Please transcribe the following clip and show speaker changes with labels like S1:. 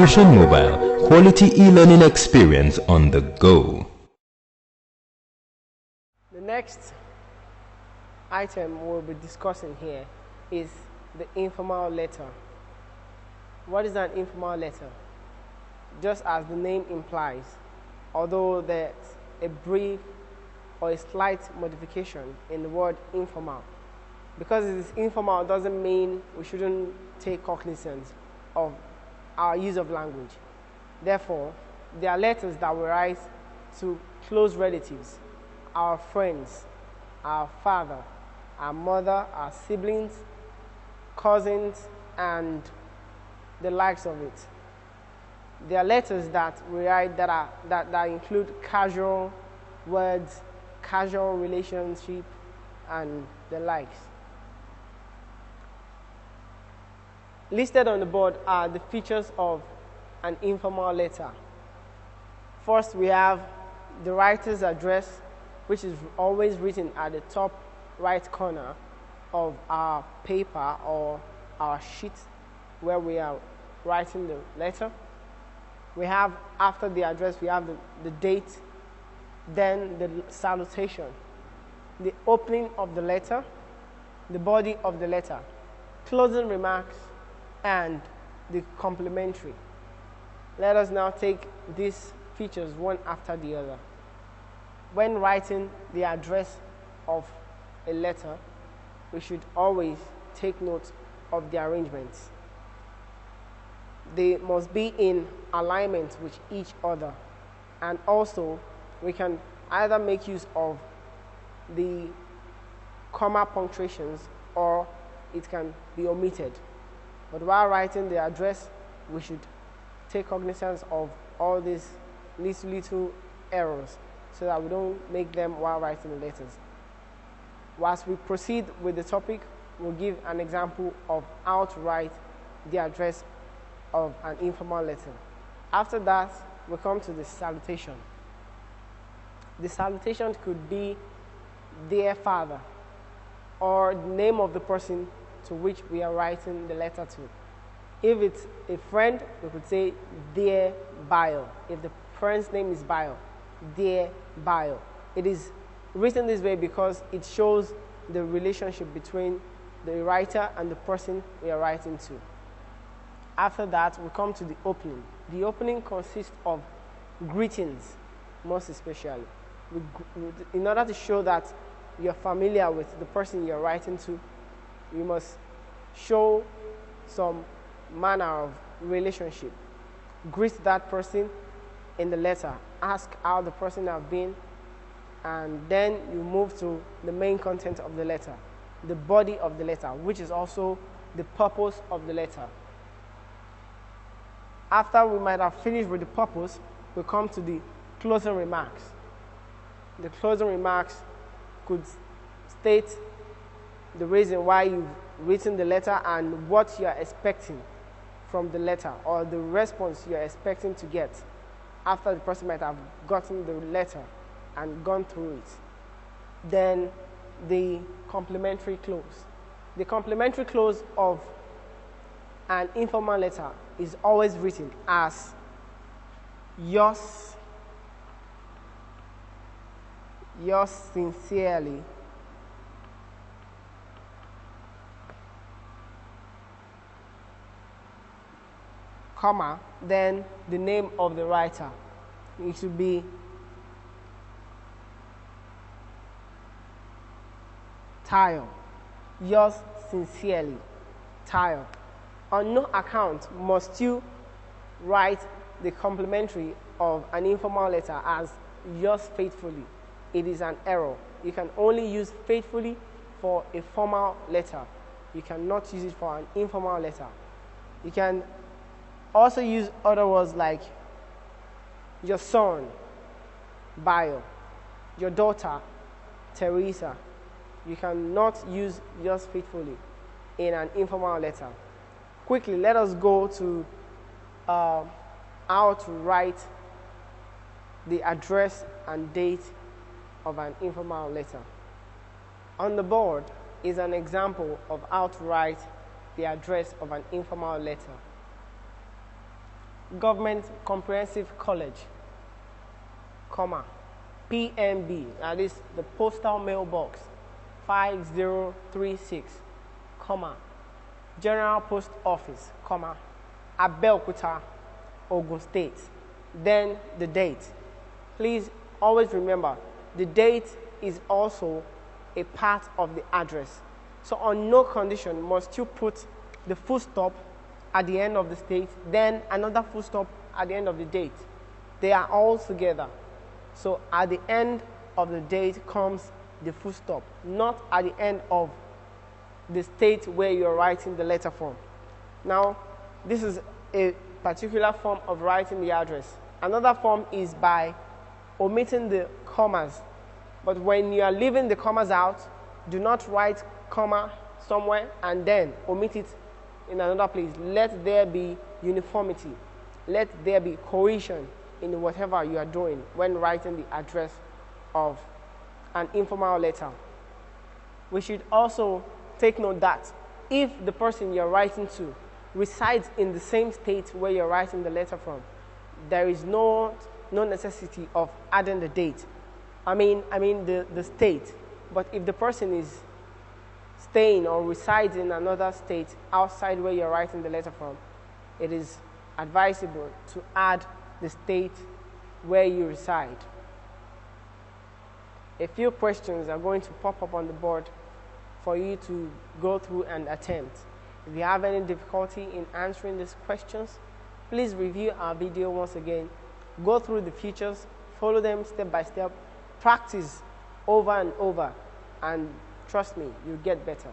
S1: Fusion Mobile, quality e-learning experience on the go.
S2: The next item we'll be discussing here is the informal letter. What is an informal letter? Just as the name implies, although there's a brief or a slight modification in the word informal. Because it is informal doesn't mean we shouldn't take cognizance of our use of language. Therefore, there are letters that we write to close relatives, our friends, our father, our mother, our siblings, cousins, and the likes of it. There are letters that we write that include casual words, casual relationship, and the likes. Listed on the board are the features of an informal letter. First, we have the writer's address, which is always written at the top right corner of our paper or our sheet where we are writing the letter. We have, after the address, we have the date, then the salutation, the opening of the letter, the body of the letter, closing remarks, and the complementary. Let us now take these features one after the other. When writing the address of a letter, we should always take note of the arrangements. They must be in alignment with each other, and also we can either make use of the comma punctuations or it can be omitted. But while writing the address, we should take cognizance of all these little errors so that we don't make them while writing the letters. Whilst we proceed with the topic, we'll give an example of how to write the address of an informal letter. After that, we come to the salutation. The salutation could be "Dear Father," or the name of the person to which we are writing the letter to. If it's a friend, we could say "Dear Bio." If the friend's name is Bio, "Dear Bio." It is written this way because it shows the relationship between the writer and the person we are writing to. After that, we come to the opening. The opening consists of greetings, most especially. In order to show that you're familiar with the person you're writing to, you must show some manner of relationship. Greet that person in the letter. Ask how the person has been, and then you move to the main content of the letter, the body of the letter, which is also the purpose of the letter. After we might have finished with the purpose, we come to the closing remarks. The closing remarks could state the reason why you've written the letter and what you are expecting from the letter, or the response you are expecting to get after the person might have gotten the letter and gone through it. Then the complementary close. The complementary close of an informal letter is always written as yours sincerely, comma, then the name of the writer. It should be Tayo. Yours sincerely, Tayo. On no account must you write the complementary of an informal letter as yours faithfully. It is an error. You can only use faithfully for a formal letter. You cannot use it for an informal letter. You can also use other words like your son, Bio, your daughter, Teresa. You cannot use yours faithfully in an informal letter. Quickly, let us go to how to write the address and date of an informal letter. On the board is an example of how to write the address of an informal letter. Government Comprehensive College, comma, PMB, that is the Postal Mailbox 5036, comma, General Post Office, comma, Abeokuta, Ogun State. Then the date. Please always remember, the date is also a part of the address. So on no condition must you put the full stop at the end of the state, then another full stop at the end of the date. They are all together. So at the end of the date comes the full stop, not at the end of the state where you're writing the letter from. Now, this is a particular form of writing the address. Another form is by omitting the commas. But when you are leaving the commas out, do not write comma somewhere and then omit it in another place. Let there be uniformity. Let there be cohesion in whatever you are doing when writing the address of an informal letter. We should also take note that if the person you're writing to resides in the same state where you're writing the letter from, there is no necessity of adding the date. I mean the state. But if the person is staying or resides in another state outside where you're writing the letter from, it is advisable to add the state where you reside. A few questions are going to pop up on the board for you to go through and attempt. If you have any difficulty in answering these questions, please review our video once again. Go through the features, follow them step by step, practice over and over, and trust me, you'll get better.